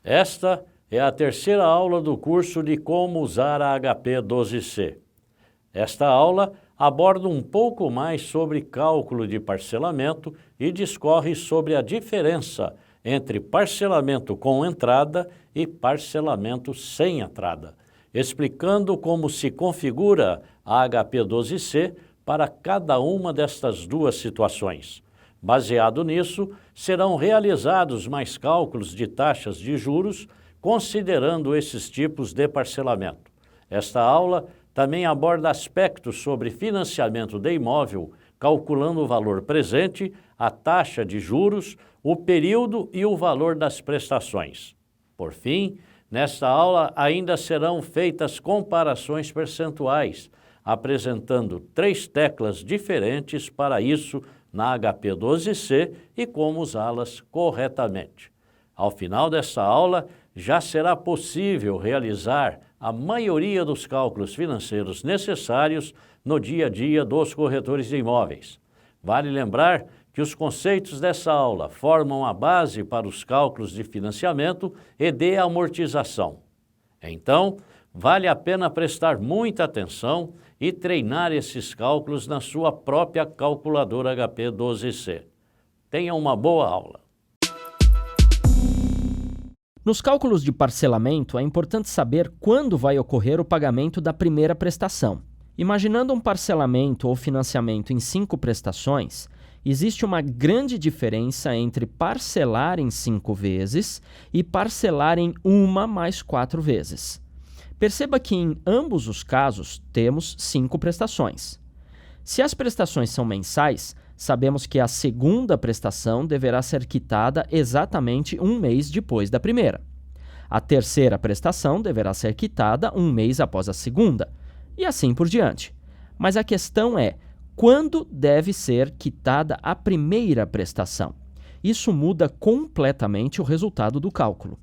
Esta é a terceira aula do curso de como usar a HP 12C. Esta aula aborda um pouco mais sobre cálculo de parcelamento e discorre sobre a diferença entre parcelamento com entrada e parcelamento sem entrada, explicando como se configura a HP 12C para cada uma destas duas situações. Baseado nisso, serão realizados mais cálculos de taxas de juros, considerando esses tipos de parcelamento. Esta aula também aborda aspectos sobre financiamento de imóvel, calculando o valor presente, a taxa de juros, o período e o valor das prestações. Por fim, nesta aula ainda serão feitas comparações percentuais, apresentando 3 teclas diferentes para isso na HP 12C e como usá-las corretamente. Ao final dessa aula, já será possível realizar a maioria dos cálculos financeiros necessários no dia a dia dos corretores de imóveis. Vale lembrar que os conceitos dessa aula formam a base para os cálculos de financiamento e de amortização. Então, vale a pena prestar muita atenção e treinar esses cálculos na sua própria calculadora HP 12C. Tenha uma boa aula. Nos cálculos de parcelamento, é importante saber quando vai ocorrer o pagamento da primeira prestação. Imaginando um parcelamento ou financiamento em 5 prestações, existe uma grande diferença entre parcelar em 5 vezes e parcelar em 1 mais 4 vezes. Perceba que em ambos os casos temos 5 prestações. Se as prestações são mensais, sabemos que a segunda prestação deverá ser quitada exatamente 1 mês depois da primeira. A terceira prestação deverá ser quitada 1 mês após a segunda, e assim por diante. Mas a questão é, quando deve ser quitada a primeira prestação? Isso muda completamente o resultado do cálculo.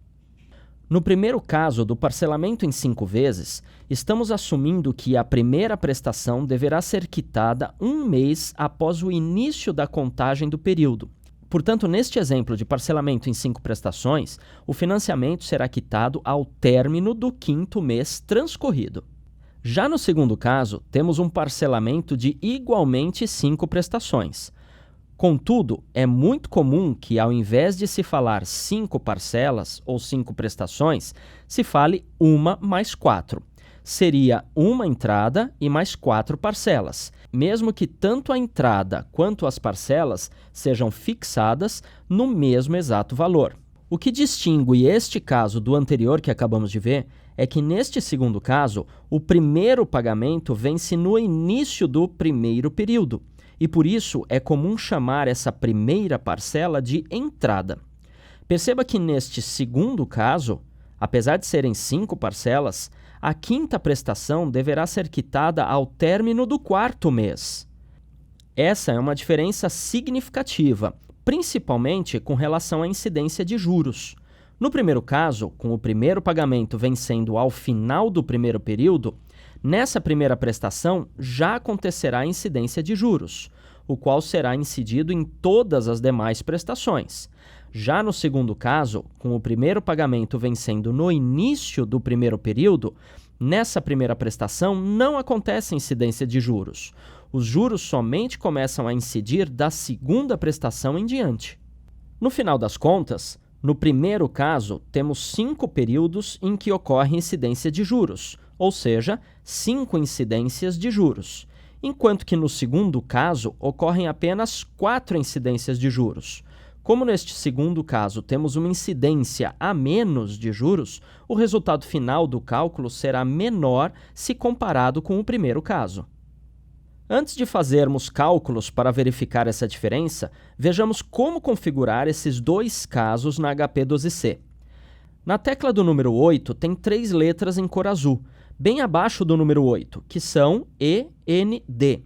No primeiro caso do parcelamento em 5 vezes, estamos assumindo que a primeira prestação deverá ser quitada 1 mês após o início da contagem do período. Portanto, neste exemplo de parcelamento em 5 prestações, o financiamento será quitado ao término do 5º mês transcorrido. Já no segundo caso, temos um parcelamento de igualmente 5 prestações. Contudo, é muito comum que, ao invés de se falar 5 parcelas ou 5 prestações, se fale 1 mais 4. Seria uma entrada e mais 4 parcelas, mesmo que tanto a entrada quanto as parcelas sejam fixadas no mesmo exato valor. O que distingue este caso do anterior que acabamos de ver é que, neste segundo caso, o primeiro pagamento vence no início do primeiro período. E por isso é comum chamar essa primeira parcela de entrada. Perceba que neste segundo caso, apesar de serem 5 parcelas, a 5ª prestação deverá ser quitada ao término do 4º mês. Essa é uma diferença significativa, principalmente com relação à incidência de juros. No primeiro caso, com o primeiro pagamento vencendo ao final do primeiro período, nessa primeira prestação já acontecerá a incidência de juros, o qual será incidido em todas as demais prestações. Já no segundo caso, com o primeiro pagamento vencendo no início do primeiro período, nessa primeira prestação não acontece incidência de juros. Os juros somente começam a incidir da segunda prestação em diante. No final das contas, no primeiro caso, temos 5 períodos em que ocorre incidência de juros, ou seja, 5 incidências de juros, enquanto que no segundo caso ocorrem apenas 4 incidências de juros. Como neste segundo caso temos uma incidência a menos de juros, o resultado final do cálculo será menor se comparado com o primeiro caso. Antes de fazermos cálculos para verificar essa diferença, vejamos como configurar esses 2 casos na HP 12C. Na tecla do número 8 tem 3 letras em cor azul, bem abaixo do número 8, que são END,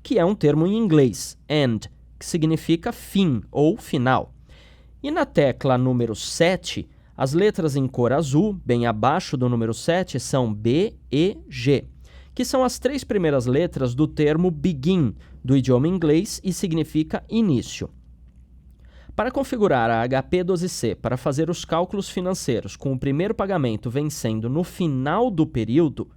que é um termo em inglês, end, que significa fim ou final. E na tecla número 7, as letras em cor azul, bem abaixo do número 7, são B, E, G, que são as 3 primeiras letras do termo begin, do idioma inglês, e significa início. Para configurar a HP12C para fazer os cálculos financeiros com o primeiro pagamento vencendo no final do período,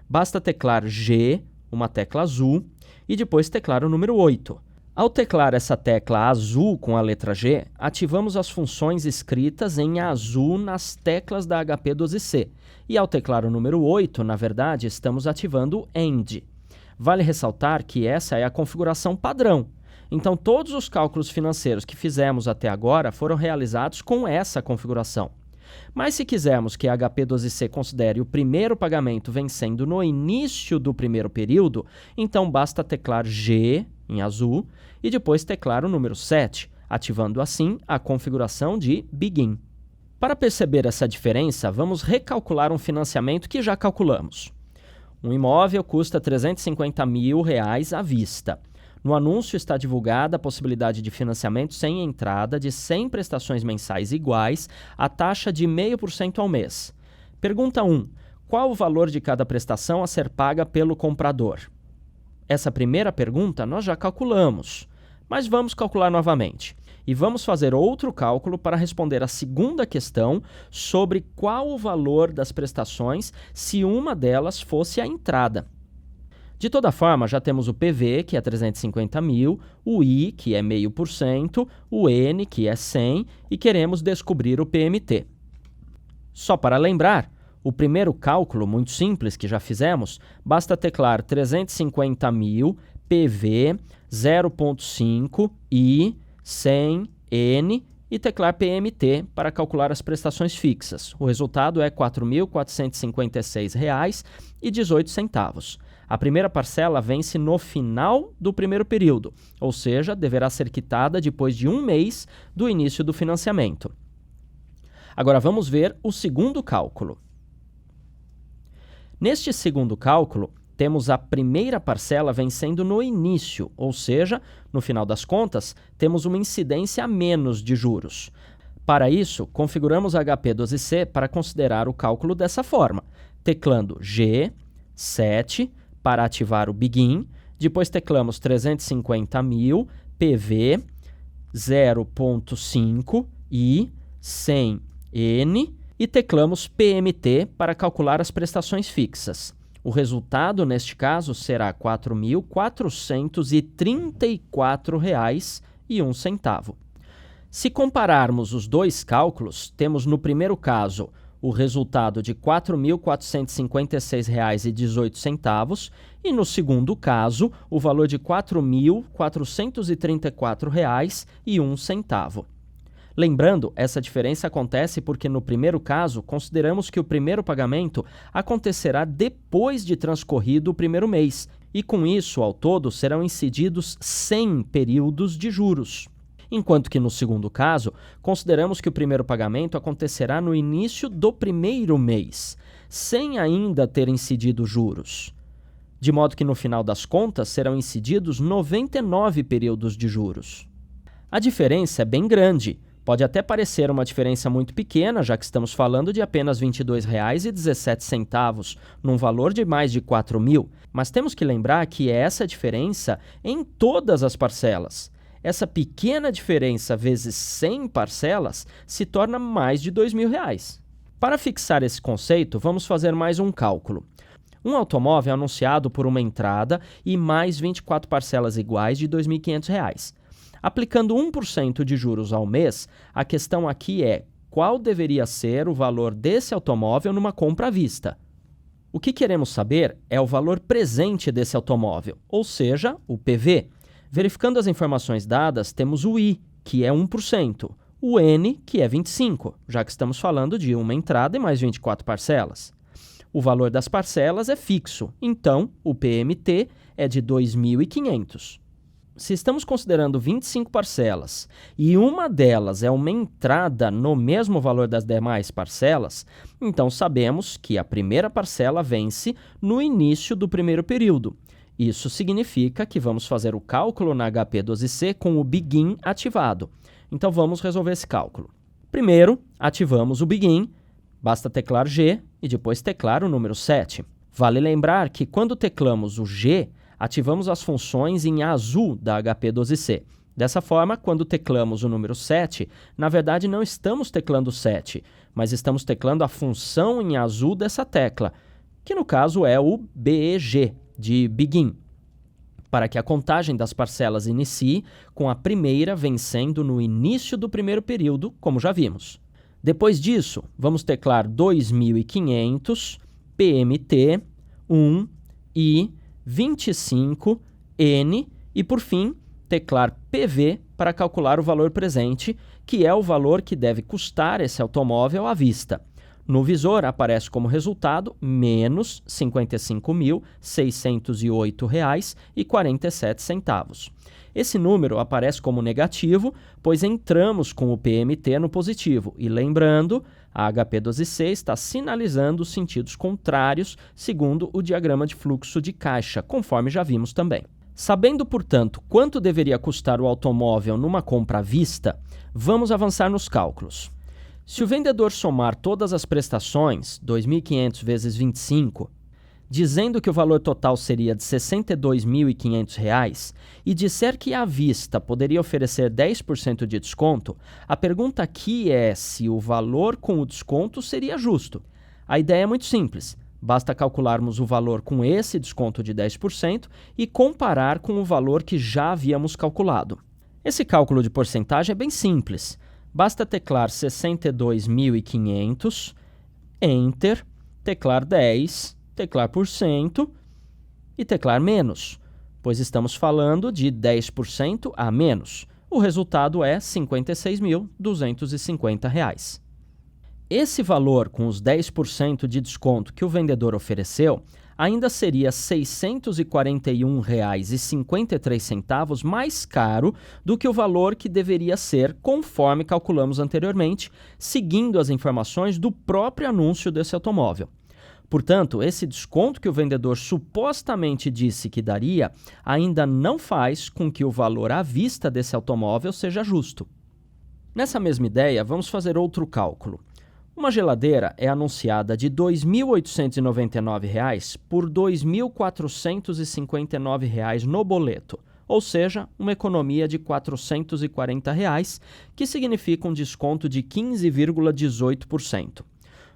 basta teclar G, uma tecla azul, e depois teclar o número 8. Ao teclar essa tecla azul com a letra G, ativamos as funções escritas em azul nas teclas da HP12C. E ao teclar o número 8, na verdade, estamos ativando o END. Vale ressaltar que essa é a configuração padrão. Então, todos os cálculos financeiros que fizemos até agora foram realizados com essa configuração. Mas se quisermos que a HP12C considere o primeiro pagamento vencendo no início do primeiro período, então basta teclar G, em azul, e depois teclar o número 7, ativando assim a configuração de Begin. Para perceber essa diferença, vamos recalcular um financiamento que já calculamos. Um imóvel custa R$ 350 mil à vista. No anúncio está divulgada a possibilidade de financiamento sem entrada de 100 prestações mensais iguais à taxa de 0,5% ao mês. Pergunta 1. Qual o valor de cada prestação a ser paga pelo comprador? Essa primeira pergunta nós já calculamos, mas vamos calcular novamente. E vamos fazer outro cálculo para responder a segunda questão sobre qual o valor das prestações se uma delas fosse a entrada. De toda forma, já temos o PV, que é 350 mil, o I, que é 0,5%, o N, que é 100, e queremos descobrir o PMT. Só para lembrar, o primeiro cálculo, muito simples, que já fizemos, basta teclar 350 mil, PV, 0,5, I, 100, N e teclar PMT para calcular as prestações fixas. O resultado é R$ 4.456,18. A primeira parcela vence no final do primeiro período, ou seja, deverá ser quitada depois de um mês do início do financiamento. Agora vamos ver o segundo cálculo. Neste segundo cálculo, temos a primeira parcela vencendo no início, ou seja, no final das contas, temos uma incidência a menos de juros. Para isso, configuramos a HP12C para considerar o cálculo dessa forma, teclando G, 7, para ativar o Begin, depois teclamos 350 mil, PV, 0,5, I, 100, N e teclamos PMT para calcular as prestações fixas. O resultado, neste caso, será R$ 4.434,01. Se compararmos os dois cálculos, temos no primeiro caso o resultado de R$ 4.456,18 e no segundo caso o valor de R$ 4.434,01. Lembrando, essa diferença acontece porque no primeiro caso consideramos que o primeiro pagamento acontecerá depois de transcorrido o primeiro mês e com isso ao todo serão incididos 100 períodos de juros. Enquanto que no segundo caso, consideramos que o primeiro pagamento acontecerá no início do primeiro mês, sem ainda ter incidido juros. De modo que no final das contas serão incididos 99 períodos de juros. A diferença é bem grande. Pode até parecer uma diferença muito pequena, já que estamos falando de apenas R$ 22,17, num valor de mais de 4 mil, mas temos que lembrar que é essa diferença em todas as parcelas. Essa pequena diferença vezes 100 parcelas se torna mais de R$ 2.000. Para fixar esse conceito, vamos fazer mais um cálculo. Um automóvel é anunciado por uma entrada e mais 24 parcelas iguais de R$ 2.500. Aplicando 1% de juros ao mês, a questão aqui é qual deveria ser o valor desse automóvel numa compra à vista. O que queremos saber é o valor presente desse automóvel, ou seja, o PV. Verificando as informações dadas, temos o I, que é 1%, o N, que é 25%, já que estamos falando de uma entrada e mais 24 parcelas. O valor das parcelas é fixo, então o PMT é de R$ 2.500. Se estamos considerando 25 parcelas e uma delas é uma entrada no mesmo valor das demais parcelas, então sabemos que a primeira parcela vence no início do primeiro período. Isso significa que vamos fazer o cálculo na HP12C com o Begin ativado. Então vamos resolver esse cálculo. Primeiro, ativamos o Begin, basta teclar G e depois teclar o número 7. Vale lembrar que quando teclamos o G, ativamos as funções em azul da HP12C. Dessa forma, quando teclamos o número 7, na verdade não estamos teclando 7, mas estamos teclando a função em azul dessa tecla, que no caso é o BEG, de Begin, para que a contagem das parcelas inicie com a primeira vencendo no início do primeiro período, como já vimos. Depois disso, vamos teclar 2.500, PMT, 1, I, 25, N e, por fim, teclar PV para calcular o valor presente, que é o valor que deve custar esse automóvel à vista. No visor aparece como resultado menos R$ 55.608,47. Esse número aparece como negativo, pois entramos com o PMT no positivo. E lembrando, a HP12C está sinalizando os sentidos contrários, segundo o diagrama de fluxo de caixa, conforme já vimos também. Sabendo, portanto, quanto deveria custar o automóvel numa compra à vista, vamos avançar nos cálculos. Se o vendedor somar todas as prestações, 2.500 vezes 25, dizendo que o valor total seria de R$ 62.500 e disser que à vista poderia oferecer 10% de desconto, a pergunta aqui é se o valor com o desconto seria justo. A ideia é muito simples. Basta calcularmos o valor com esse desconto de 10% e comparar com o valor que já havíamos calculado. Esse cálculo de porcentagem é bem simples. Basta teclar 62.500, Enter, teclar 10, teclar %, e teclar menos, pois estamos falando de 10% a menos. O resultado é R$ 56.250. Esse valor com os 10% de desconto que o vendedor ofereceu ainda seria R$ 641,53 mais caro do que o valor que deveria ser, conforme calculamos anteriormente, seguindo as informações do próprio anúncio desse automóvel. Portanto, esse desconto que o vendedor supostamente disse que daria ainda não faz com que o valor à vista desse automóvel seja justo. Nessa mesma ideia, vamos fazer outro cálculo. Uma geladeira é anunciada de R$ 2.899 por R$ 2.459 no boleto, ou seja, uma economia de R$ 440, que significa um desconto de 15,18%.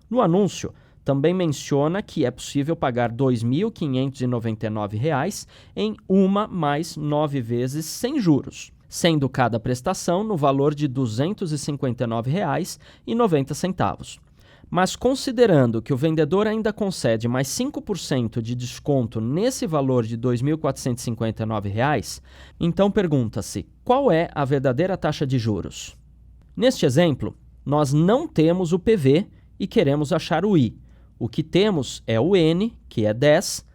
No anúncio, também menciona que é possível pagar R$ 2.599 em uma mais 9 vezes sem juros, sendo cada prestação no valor de R$ 259,90. Mas considerando que o vendedor ainda concede mais 5% de desconto nesse valor de R$ 2.459, então pergunta-se, qual é a verdadeira taxa de juros? Neste exemplo, nós não temos o PV e queremos achar o I. O que temos é o N, que é 10,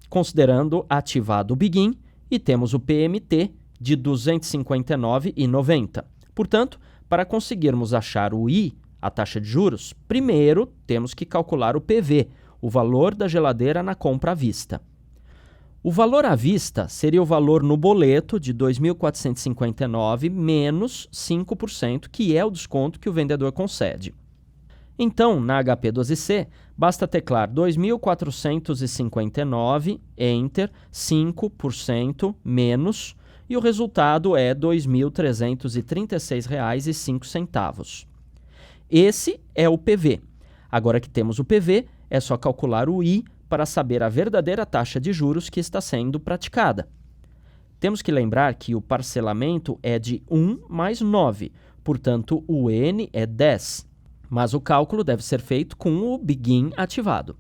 considerando ativado o Begin, e temos o PMT de R$ 259,90. Portanto, para conseguirmos achar o I, a taxa de juros, primeiro temos que calcular o PV, o valor da geladeira na compra à vista. O valor à vista seria o valor no boleto de R$ 2.459 menos 5%, que é o desconto que o vendedor concede. Então, na HP12C, basta teclar R$ 2.459, Enter, 5% menos, e o resultado é R$ 2.336,05. Esse é o PV. Agora que temos o PV, é só calcular o I para saber a verdadeira taxa de juros que está sendo praticada. Temos que lembrar que o parcelamento é de 1 mais 9, portanto o N é 10. Mas o cálculo deve ser feito com o Begin ativado.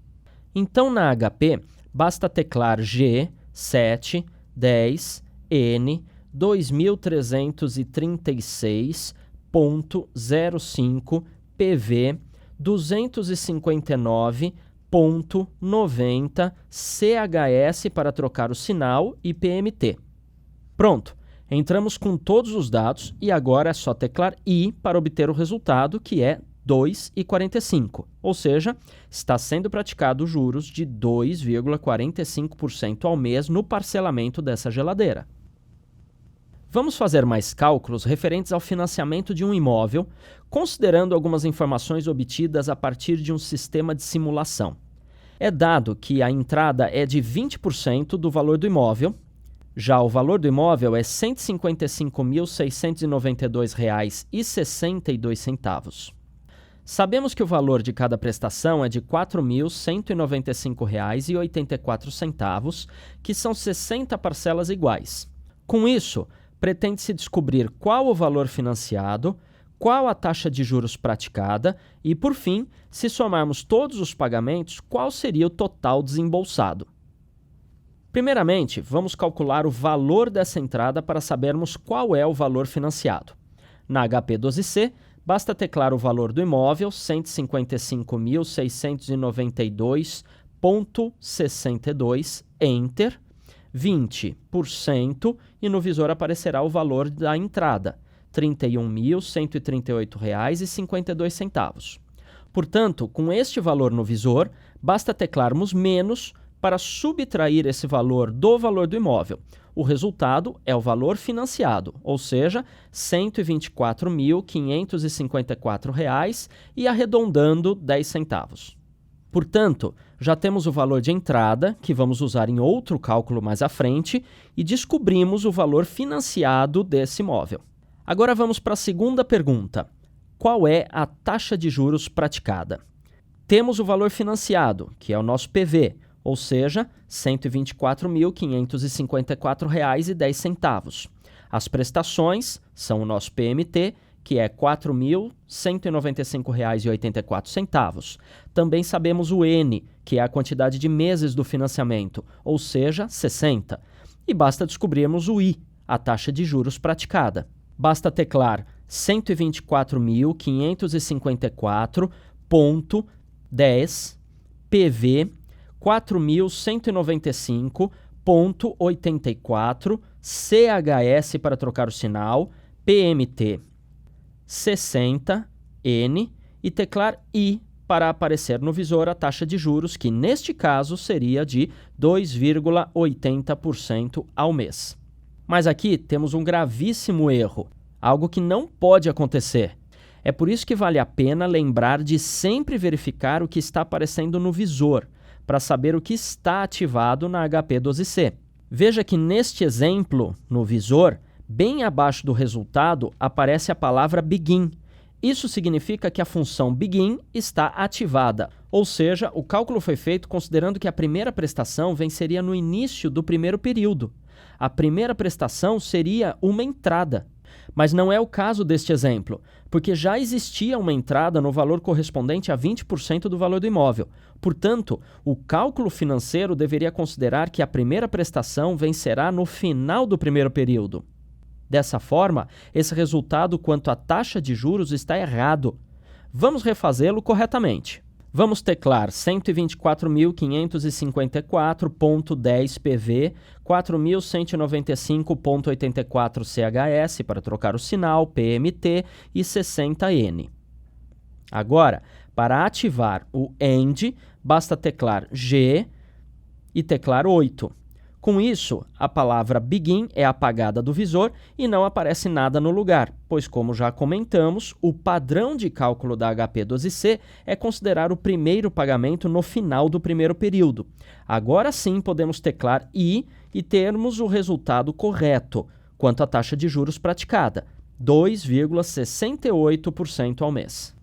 Então, na HP, basta teclar G, 7, 10, N, 2336.05, PV, 259,90, CHS para trocar o sinal e PMT. Pronto! Entramos com todos os dados e agora é só teclar I para obter o resultado, que é 2,45, ou seja, está sendo praticado juros de 2,45% ao mês no parcelamento dessa geladeira. Vamos fazer mais cálculos referentes ao financiamento de um imóvel, considerando algumas informações obtidas a partir de um sistema de simulação. É dado que a entrada é de 20% do valor do imóvel, Já o valor do imóvel é R$ 155.692,62. Sabemos que o valor de cada prestação é de R$ 4.195,84, que são 60 parcelas iguais. Com isso, pretende-se descobrir qual o valor financiado, qual a taxa de juros praticada e, por fim, se somarmos todos os pagamentos, qual seria o total desembolsado. Primeiramente, vamos calcular o valor dessa entrada para sabermos qual é o valor financiado. Na HP 12C, basta teclar o valor do imóvel, R$ 155.692,62, Enter, 20%, e no visor aparecerá o valor da entrada, R$ 31.138,52. Portanto, com este valor no visor, basta teclarmos menos para subtrair esse valor do valor do imóvel. O resultado é o valor financiado, ou seja, R$ 124.554 e arredondando 10 centavos. Portanto, já temos o valor de entrada, que vamos usar em outro cálculo mais à frente, e descobrimos o valor financiado desse imóvel. Agora vamos para a segunda pergunta. Qual é a taxa de juros praticada? Temos o valor financiado, que é o nosso PV, ou seja, R$ 124.554,10. As prestações são o nosso PMT, que é R$ 4.195,84. Também sabemos o N, que é a quantidade de meses do financiamento, ou seja, 60. E basta descobrirmos o I, a taxa de juros praticada. Basta teclar 124.554,10 PV 4.195,84 CHS para trocar o sinal, PMT 60 N e teclar I para aparecer no visor a taxa de juros, que neste caso seria de 2,80% ao mês. Mas aqui temos um gravíssimo erro, algo que não pode acontecer. É por isso que vale a pena lembrar de sempre verificar o que está aparecendo no visor, para saber o que está ativado na HP 12C. Veja que neste exemplo, no visor, bem abaixo do resultado, aparece a palavra begin. Isso significa que a função begin está ativada, ou seja, o cálculo foi feito considerando que a primeira prestação venceria no início do primeiro período. A primeira prestação seria uma entrada. Mas não é o caso deste exemplo, porque já existia uma entrada no valor correspondente a 20% do valor do imóvel. Portanto, o cálculo financeiro deveria considerar que a primeira prestação vencerá no final do primeiro período. Dessa forma, esse resultado quanto à taxa de juros está errado. Vamos refazê-lo corretamente. Vamos teclar 124.554,10 PV, 4.195,84 CHS para trocar o sinal, PMT e 60N. Agora, para ativar o AND, basta teclar G e teclar 8. Com isso, a palavra begin é apagada do visor e não aparece nada no lugar, pois, como já comentamos, o padrão de cálculo da HP 12C é considerar o primeiro pagamento no final do primeiro período. Agora sim podemos teclar I e termos o resultado correto quanto à taxa de juros praticada, 2,68% ao mês.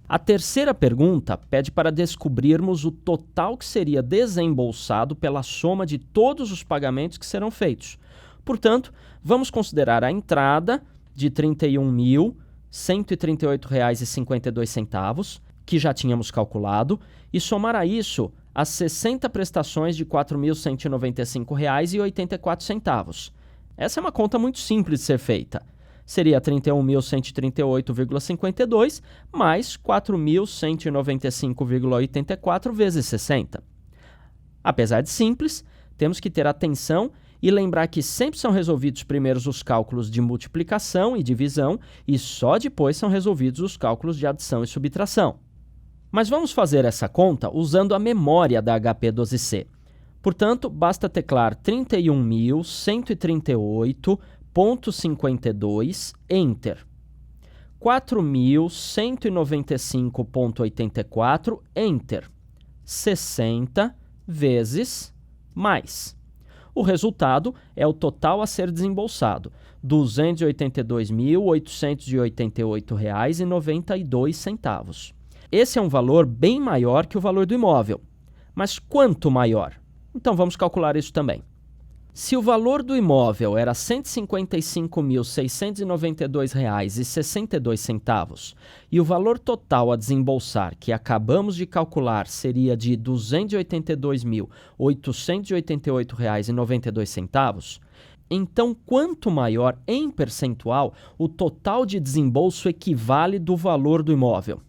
A terceira pergunta pede para descobrirmos o total que seria desembolsado pela soma de todos os pagamentos que serão feitos. Portanto, vamos considerar a entrada de R$ 31.138,52, que já tínhamos calculado, e somar a isso as 60 prestações de R$ 4.195,84. Essa é uma conta muito simples de ser feita. Seria 31.138,52 mais 4.195,84 vezes 60. Apesar de simples, temos que ter atenção e lembrar que sempre são resolvidos primeiro os cálculos de multiplicação e divisão e só depois são resolvidos os cálculos de adição e subtração. Mas vamos fazer essa conta usando a memória da HP 12C. Portanto, basta teclar 31.138,52, Enter. 4.195,84, Enter. 60 vezes mais. O resultado é o total a ser desembolsado, R$ 282.888,92. Esse é um valor bem maior que o valor do imóvel. Mas quanto maior? Então vamos calcular isso também. Se o valor do imóvel era R$ 155.692,62 e o valor total a desembolsar que acabamos de calcular seria de R$ 282.888,92, então quanto maior em percentual o total de desembolso equivale do valor do imóvel?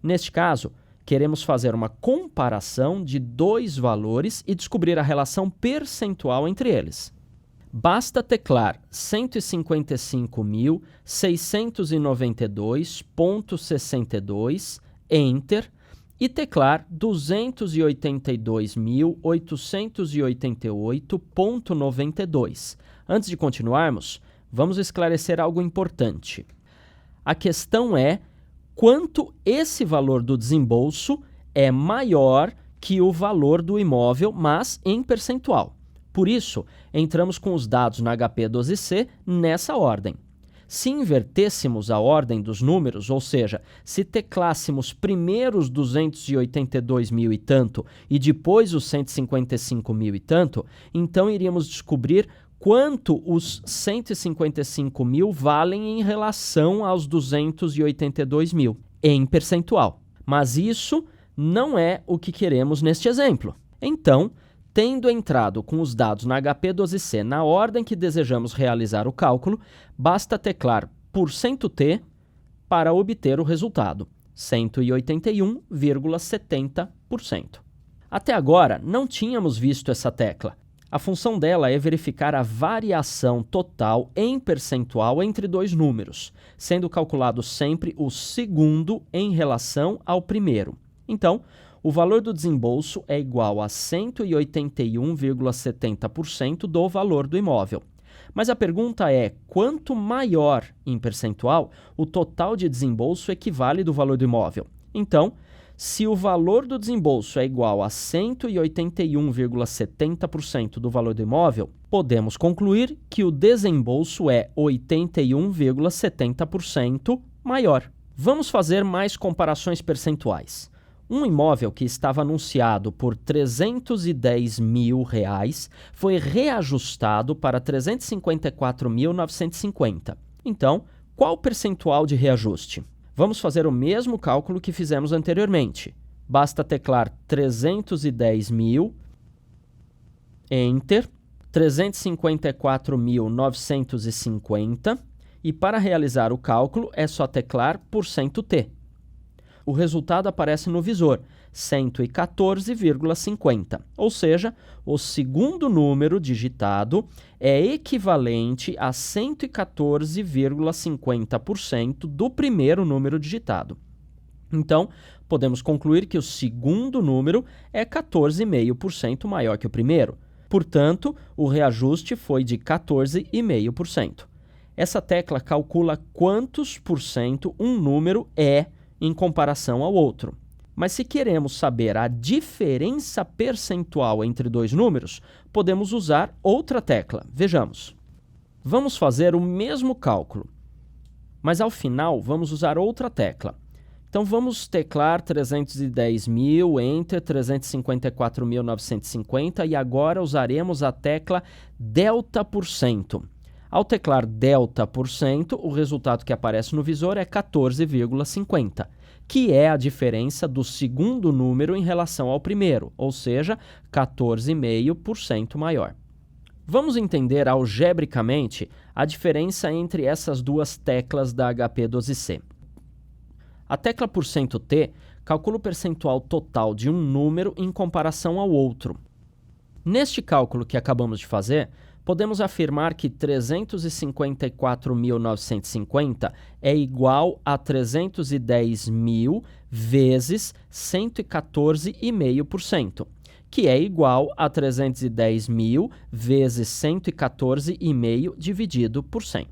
Neste caso, queremos fazer uma comparação de dois valores e descobrir a relação percentual entre eles. Basta teclar 155.692,62, Enter, e teclar 282.888,92. Antes de continuarmos, vamos esclarecer algo importante. A questão é quanto esse valor do desembolso é maior que o valor do imóvel, mas em percentual. Por isso, entramos com os dados na HP12C nessa ordem. Se invertêssemos a ordem dos números, ou seja, se teclássemos primeiro os 282 mil e tanto e depois os 155 mil e tanto, então iríamos descobrir quanto os 155 mil valem em relação aos 282 mil, em percentual. Mas isso não é o que queremos neste exemplo. Então, tendo entrado com os dados na HP12C na ordem que desejamos realizar o cálculo, basta teclar %T para obter o resultado, 181,70%. Até agora, não tínhamos visto essa tecla. A função dela é verificar a variação total em percentual entre dois números, sendo calculado sempre o segundo em relação ao primeiro. Então, o valor do desembolso é igual a 181,70% do valor do imóvel. Mas a pergunta é, quanto maior em percentual o total de desembolso equivale do valor do imóvel? Então, se o valor do desembolso é igual a 181,70% do valor do imóvel, podemos concluir que o desembolso é 81,70% maior. Vamos fazer mais comparações percentuais. Um imóvel que estava anunciado por R$ 310 mil foi reajustado para R$ 354.950. Então, qual o percentual de reajuste? Vamos fazer o mesmo cálculo que fizemos anteriormente. Basta teclar 310 mil, Enter, 354.950 e para realizar o cálculo é só teclar %T. O resultado aparece no visor, 114,50, ou seja, o segundo número digitado é equivalente a 114,50% do primeiro número digitado. Então, podemos concluir que o segundo número é 14,5% maior que o primeiro. Portanto, o reajuste foi de 14,5%. Essa tecla calcula quantos por cento um número é em comparação ao outro. Mas se queremos saber a diferença percentual entre dois números, podemos usar outra tecla. Vejamos. Vamos fazer o mesmo cálculo, mas ao final vamos usar outra tecla. Então vamos teclar 310 mil, Enter, 354.950 e agora usaremos a tecla delta%. Ao teclar delta%, o resultado que aparece no visor é 14,50, que é a diferença do segundo número em relação ao primeiro, ou seja, 14,5% maior. Vamos entender algebricamente a diferença entre essas duas teclas da HP12C. A tecla %T calcula o percentual total de um número em comparação ao outro. Neste cálculo que acabamos de fazer, podemos afirmar que 354.950 é igual a 310 mil vezes 114,5%, que é igual a 310 mil vezes 114,5 dividido por 100.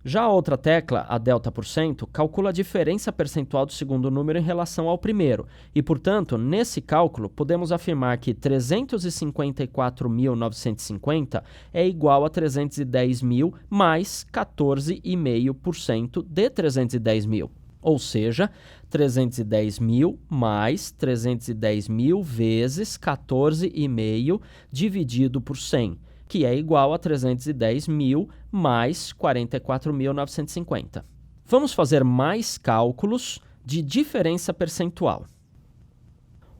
Já a outra tecla, a delta%, calcula a diferença percentual do segundo número em relação ao primeiro e, portanto, nesse cálculo, podemos afirmar que 354.950 é igual a 310.000 mais 14,5% de 310.000, ou seja, 310.000 mais 310.000 vezes 14,5 dividido por 100, que é igual a 310.000 mais 44.950. Vamos fazer mais cálculos de diferença percentual.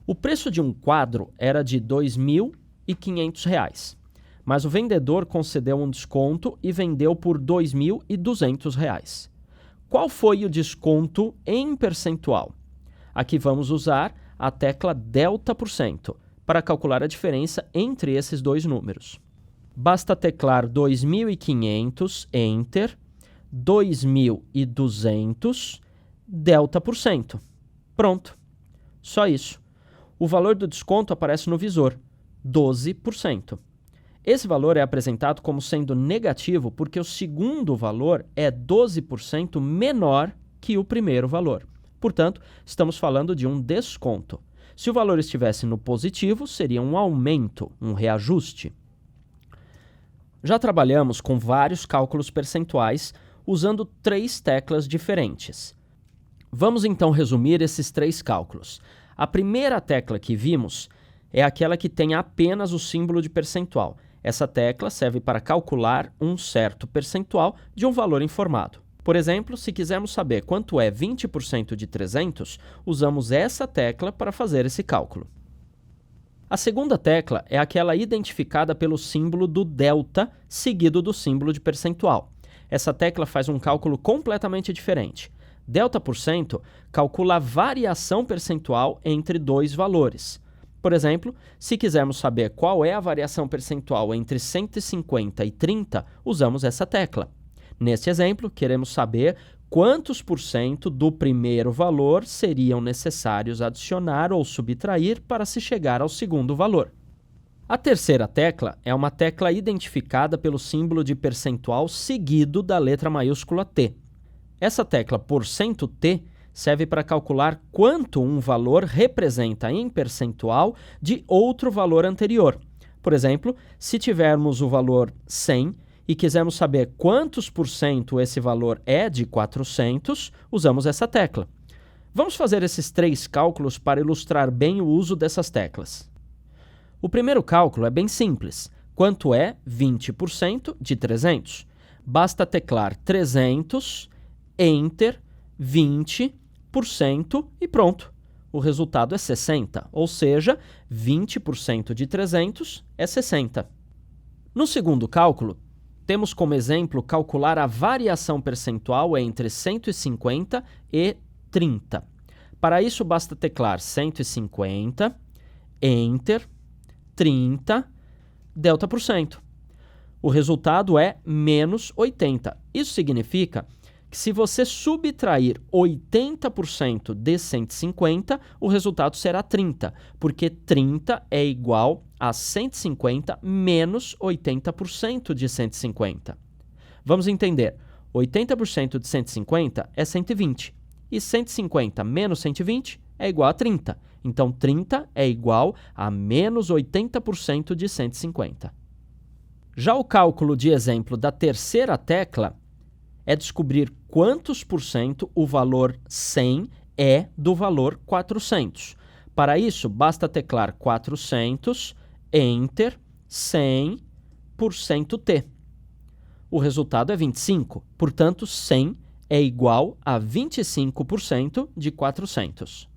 O preço de um quadro era de R$ 2.500, mas o vendedor concedeu um desconto e vendeu por R$ 2.200. Qual foi o desconto em percentual? Aqui vamos usar a tecla delta% para calcular a diferença entre esses dois números. Basta teclar 2.500, Enter, 2.200, delta%. Pronto. Só isso. O valor do desconto aparece no visor, 12%. Esse valor é apresentado como sendo negativo porque o segundo valor é 12% menor que o primeiro valor. Portanto, estamos falando de um desconto. Se o valor estivesse no positivo, seria um aumento, um reajuste. Já trabalhamos com vários cálculos percentuais usando 3 teclas diferentes. Vamos então resumir esses 3 cálculos. A primeira tecla que vimos é aquela que tem apenas o símbolo de percentual. Essa tecla serve para calcular um certo percentual de um valor informado. Por exemplo, se quisermos saber quanto é 20% de 300, usamos essa tecla para fazer esse cálculo. A segunda tecla é aquela identificada pelo símbolo do delta seguido do símbolo de percentual. Essa tecla faz um cálculo completamente diferente. Delta% calcula a variação percentual entre dois valores. Por exemplo, se quisermos saber qual é a variação percentual entre 150 e 30, usamos essa tecla. Neste exemplo, queremos saber quantos por cento do primeiro valor seriam necessários adicionar ou subtrair para se chegar ao segundo valor. A terceira tecla é uma tecla identificada pelo símbolo de percentual seguido da letra maiúscula T. Essa tecla %T serve para calcular quanto um valor representa em percentual de outro valor anterior. Por exemplo, se tivermos o valor 100 e quisermos saber quantos por cento esse valor é de 400, usamos essa tecla. Vamos fazer esses 3 cálculos para ilustrar bem o uso dessas teclas. O primeiro cálculo é bem simples. Quanto é 20% de 300? Basta teclar 300, Enter, 20% e pronto. O resultado é 60, ou seja, 20% de 300 é 60. No segundo cálculo, temos como exemplo calcular a variação percentual entre 150 e 30. Para isso, basta teclar 150, Enter, 30, delta%. O resultado é menos 80. Isso significa que se você subtrair 80% de 150, o resultado será 30, porque 30 é igual a 150 menos 80% de 150. Vamos entender, 80% de 150 é 120, e 150 menos 120 é igual a 30. Então, 30 é igual a menos 80% de 150. Já o cálculo de exemplo da terceira tecla é descobrir quantos por cento o valor 100 é do valor 400. Para isso, basta teclar 400, Enter, 100%T. O resultado é 25, portanto, 100 é igual a 25% de 400.